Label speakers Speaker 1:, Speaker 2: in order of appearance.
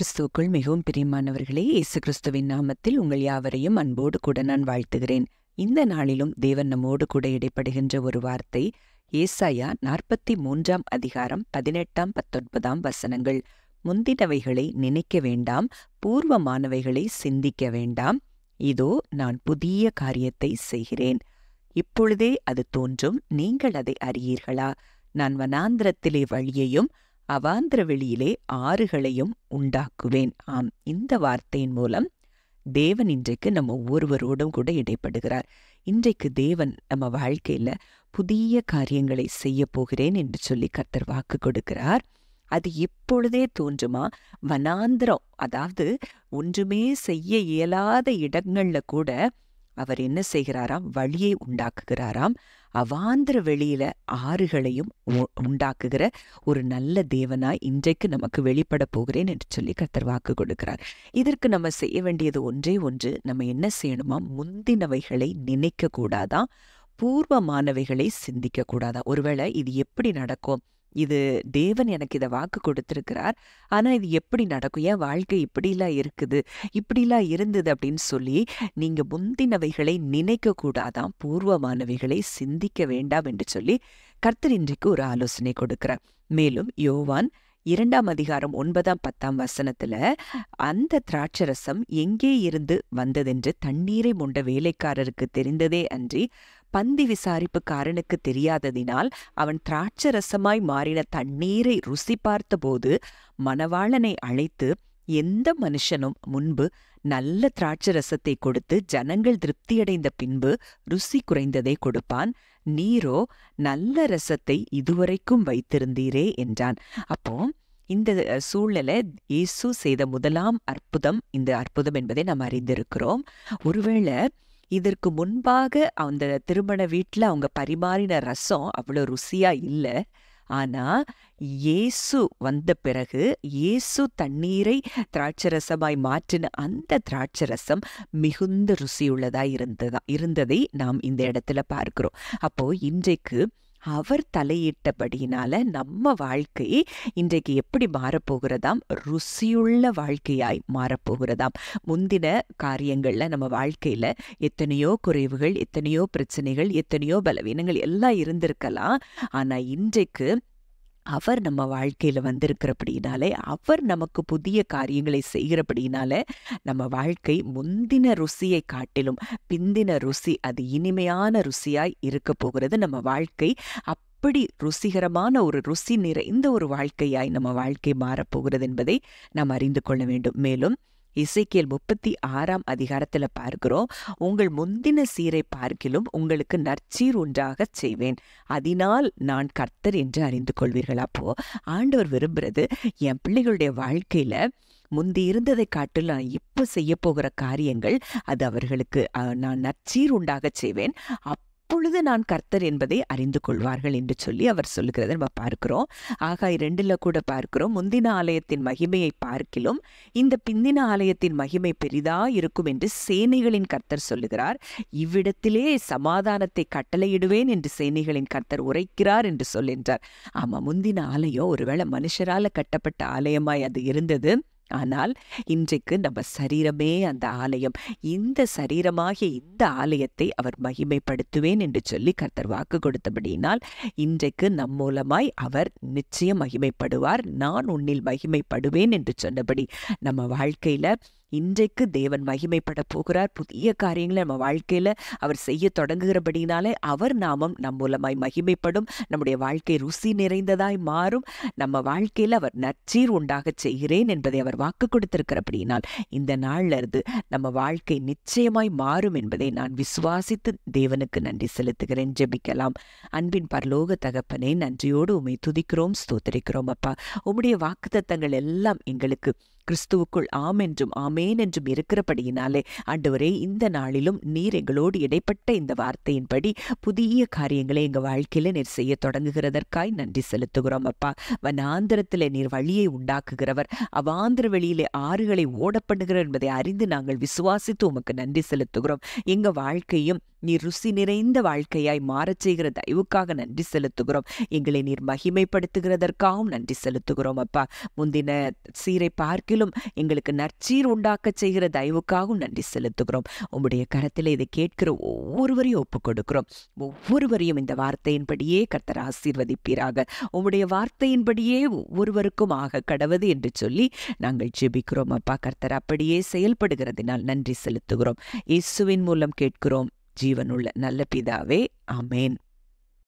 Speaker 1: கிறிஸ்துவுக்குள் மிகவும் பிரியமானவர்களே, இயேசு கிறிஸ்துவின் நாமத்தில் உங்கள் யாவரையும் அன்போடு கூட நான் வாழ்த்துகிறேன். இந்த நாளிலும் தேவன் நம்மோடு கூட இடைப்படுகின்ற ஒரு வார்த்தை ஏசாயா 43 அதிகாரம் 18, 19 வசனங்கள். முந்தினவைகளை நினைக்க வேண்டாம், பூர்வமானவைகளை சிந்திக்க வேண்டாம். இதோ நான் புதிய காரியத்தை செய்கிறேன், இப்பொழுதே அது தோன்றும், நீங்கள் அதை அறியீர்களா? நான் வனாந்திரத்திலே வழியையும் அவாந்திர வெளியிலே ஆறுகளையும் உண்டாக்குவேன். ஆம், இந்த வார்த்தையின் மூலம் தேவன் இன்றைக்கு நம்ம ஒவ்வொருவரோடும் கூட இடைப்படுகிறார். இன்றைக்கு தேவன் நம்ம வாழ்க்கையில புதிய காரியங்களை செய்ய போகிறேன் என்று சொல்லி கர்த்தர் வாக்கு கொடுக்கிறார். அது இப்பொழுதே தோன்றுமா? வனாந்திரம், அதாவது ஒன்றுமே செய்ய இயலாத இடங்கள்ல கூட அவர் என்ன செய்கிறாராம்? வழியை உண்டாக்குகிறாராம். அவாந்திர வெளியில ஆறுகளையும் உண்டாக்குகிற ஒரு நல்ல தேவனாய் இன்றைக்கு நமக்கு வெளிப்பட போகிறேன் என்று சொல்லி கர்த்தர் வாக்கு கொடுக்கிறார். இதற்கு நம்ம செய்ய வேண்டியது ஒன்றே ஒன்று. நம்ம என்ன செய்யணுமா? முந்தினவைகளை நினைக்க கூடாதான், பூர்வமானவைகளை சிந்திக்க கூடாதான். ஒருவேளை இது எப்படி நடக்கும்? இது தேவன் எனக்கு இதை வாக்கு கொடுத்திருக்கிறார், ஆனா இது எப்படி நடக்கும்? ஏன் வாழ்க்கை இப்படிலாம் இருக்குது, இப்படிலாம் இருந்தது அப்படின்னு சொல்லி நீங்க முந்தினவைகளை நினைக்க கூடாதான், பூர்வமானவைகளை சிந்திக்க வேண்டாம் என்று சொல்லி கர்த்தர் இன்றைக்கு ஒரு ஆலோசனை கொடுக்கிறார். மேலும் யோவான் 2 அதிகாரம் 9, 10 வசனத்துல அந்த திராட்சரசம் எங்கே இருந்து வந்ததென்று தண்ணீரை மொண்ட வேலைக்காரருக்கு தெரிந்ததே அன்றி பந்தி விசாரிப்புக்காரனுக்கு தெரியாததினால் அவன் திராட்சரசமாய் மாறின தண்ணீரை ருசி பார்த்தபோது மணவாளனை அழைத்து, எந்த மனுஷனும் முன்பு நல்ல திராட்சரசத்தை கொடுத்து ஜனங்கள் திருப்தியடைந்த பின்பு ருசி குறைந்ததை கொடுப்பான், நீரோ நல்ல ரசத்தை இதுவரைக்கும் வைத்திருந்தீரே என்றான். அப்போ இந்த சூழ்நிலை இயேசு செய்த முதலாம் அற்புதம், இந்த அற்புதம் என்பதை நாம் அறிந்திருக்கிறோம். ஒருவேளை இதற்கு முன்பாக அந்த திருமண வீட்டில் அவங்க பரிமாறின ரசம் அவ்வளோ ருசியா இல்லை. ஆனா இயேசு வந்த பிறகு இயேசு தண்ணீரை திராட்சரசமாய் மாற்றின அந்த திராட்சரசம் மிகுந்த ருசியுள்ளதாய் இருந்ததை நாம் இந்த இடத்துல பார்க்கிறோம். அப்போ இன்றைக்கு அவர் தலையிட்டபடியினால நம்ம வாழ்க்கை இன்றைக்கு எப்படி மாறப்போகிறதாம்? ருசியுள்ள வாழ்க்கையாய் மாறப்போகிறதாம். முந்தின காரியங்கள்ல நம்ம வாழ்க்கையில எத்தனையோ குறைவுகள், எத்தனையோ பிரச்சனைகள், எத்தனையோ பலவீனங்கள் எல்லாம் இருந்திருக்கலாம். ஆனா இன்றைக்கு அவர் நம்ம வாழ்க்கையில வந்திருக்கிறபடினாலே, அவர் நமக்கு புதிய காரியங்களை செய்கிறபடினால நம்ம வாழ்க்கை முந்தின ருசியை காட்டிலும் பிந்தின ருசி அது இனிமையான ருசியாய் இருக்க போகிறது. நம்ம வாழ்க்கை அப்படி ருசிகரமான ஒரு ருசி நிறைந்த ஒரு வாழ்க்கையாய் நம்ம வாழ்க்கை மாறப்போகிறது என்பதை நாம் அறிந்து கொள்ள வேண்டும். மேலும் எசேக்கியேல் 36 அதிகாரத்துல பார்க்கிறோம், உங்கள் முந்தின சீரை பார்க்கிலும் உங்களுக்கு நற்சீர் உண்டாக செய்வேன், அதனால் நான் கர்த்தர் என்று அறிந்து கொள்வீர்கள். அப்போ ஆண்டவர் விரும்புறது, என் பிள்ளைகளுடைய வாழ்க்கையில முந்தி இருந்ததை காட்டில் நான் இப்போ செய்ய போகிற காரியங்கள் அது அவர்களுக்கு நான் நற்சீர் உண்டாக செய்வேன், அப்பொழுது நான் கர்த்தர் என்பதை அறிந்து கொள்வார்கள் என்று சொல்லி அவர் சொல்லுகிறத நம்ம பார்க்கிறோம். ஆகாய் 2 கூட பார்க்கிறோம், முந்தின ஆலயத்தின் மகிமையை பார்க்கிலும் இந்த பிந்தின ஆலயத்தின் மகிமை பெரிதா இருக்கும் என்று சேனைகளின் கர்த்தர் சொல்லுகிறார், இவ்விடத்திலே சமாதானத்தை கட்டளையிடுவேன் என்று சேனைகளின் கர்த்தர் உரைக்கிறார் என்று சொல்கின்றார். ஆமா, முந்தின ஆலயம் ஒருவேளை மனுஷரால கட்டப்பட்ட ஆலயமாய் அது இருந்தது. ஆனால் இன்றைக்கு நம்ம சரீரமே அந்த ஆலயம். இந்த சரீரமாகிய இந்த ஆலயத்தை அவர் மகிமைப்படுத்துவேன் என்று சொல்லி கர்த்தர் வாக்கு கொடுத்தபடியினால் இன்றைக்கு நம் மூலமாய் அவர் நிச்சயம் மகிமைப்படுவார். நான் உன்னில் மகிமைப்படுவேன் என்று சொன்னபடி நம்ம வாழ்க்கையில இன்றைக்கு தேவன் மகிமைப்பட போகிறார். புதிய காரியங்களை நம்ம வாழ்க்கையில அவர் செய்ய தொடங்குகிறபடினாலே அவர் நாமம் நம் மூலமாய் மகிமைப்படும். நம்முடைய வாழ்க்கை ருசி நிறைந்ததாய் மாறும். நம்ம வாழ்க்கையில அவர் நற்சீர் உண்டாக செய்கிறேன் என்பதை அவர் வாக்கு கொடுத்திருக்கிறபடினால் இந்த நாள்ல இருந்து நம்ம வாழ்க்கை நிச்சயமாய் மாறும் என்பதை நான் விசுவாசித்து தேவனுக்கு நன்றி செலுத்துகிறேன். ஜெபிக்கலாம். அன்பின் பரலோக தகப்பனே, நன்றியோடு உம்மை துதிக்கிறோம், ஸ்தோத்திரிக்கிறோம். அப்பா, உம்முடைய வாக்குத்தத்தங்கள் எல்லாம் எங்களுக்கு கிறிஸ்துவுக்குள் ஆம் என்றும் ஆமேன் என்றும் இருக்கிறபடியினாலே ஆண்டவரே, இந்த நாளிலும் நீர் எங்களோடு இடைப்பட்ட இந்த வார்த்தையின்படி புதிய காரியங்களை எங்க வாழ்க்கையில நீர் செய்ய தொடங்குகிறதற்காய் நன்றி செலுத்துகிறோம். அப்பா, வனாந்திரத்திலே நீர் வழியை உண்டாக்குகிறவர், அவாந்திர வெளியிலே ஆறுகளை ஓடப்படுகிறவர் என்பதை அறிந்து நாங்கள் விசுவாசித்து உமக்கு நன்றி செலுத்துகிறோம். எங்க வாழ்க்கையும் நீர் ருசி நிறைந்த வாழ்க்கையாய் மாறச் செய்கிற தயவுக்காக நன்றி செலுத்துகிறோம். எங்களை நீர் மகிமைப்படுத்துகிறதற்காகவும் நன்றி செலுத்துகிறோம் அப்பா. முந்தின சீரை பார்க்கிலும் எங்களுக்கு நற்சீர் உண்டாக்கச் செய்கிற தயவுக்காகவும் நன்றி செலுத்துகிறோம். உம்முடைய கரத்தில் இதை கேட்கிற ஒவ்வொருவரையும் ஒப்புக் கொடுக்கிறோம். ஒவ்வொருவரையும் இந்த வார்த்தையின்படியே கர்த்தர் ஆசீர்வதிப்பீராக. உம்முடைய வார்த்தையின்படியே ஒவ்வொருவருக்கும் ஆக கடவது என்று சொல்லி நாங்கள் ஜெபிக்கிறோம் அப்பா. கர்த்தர் அப்படியே செயல்படுகிறதினால் நன்றி செலுத்துகிறோம். இயேசுவின் மூலம் கேட்கிறோம் ஜீவனுள்ள நல்ல பிதாவே, ஆமேன்.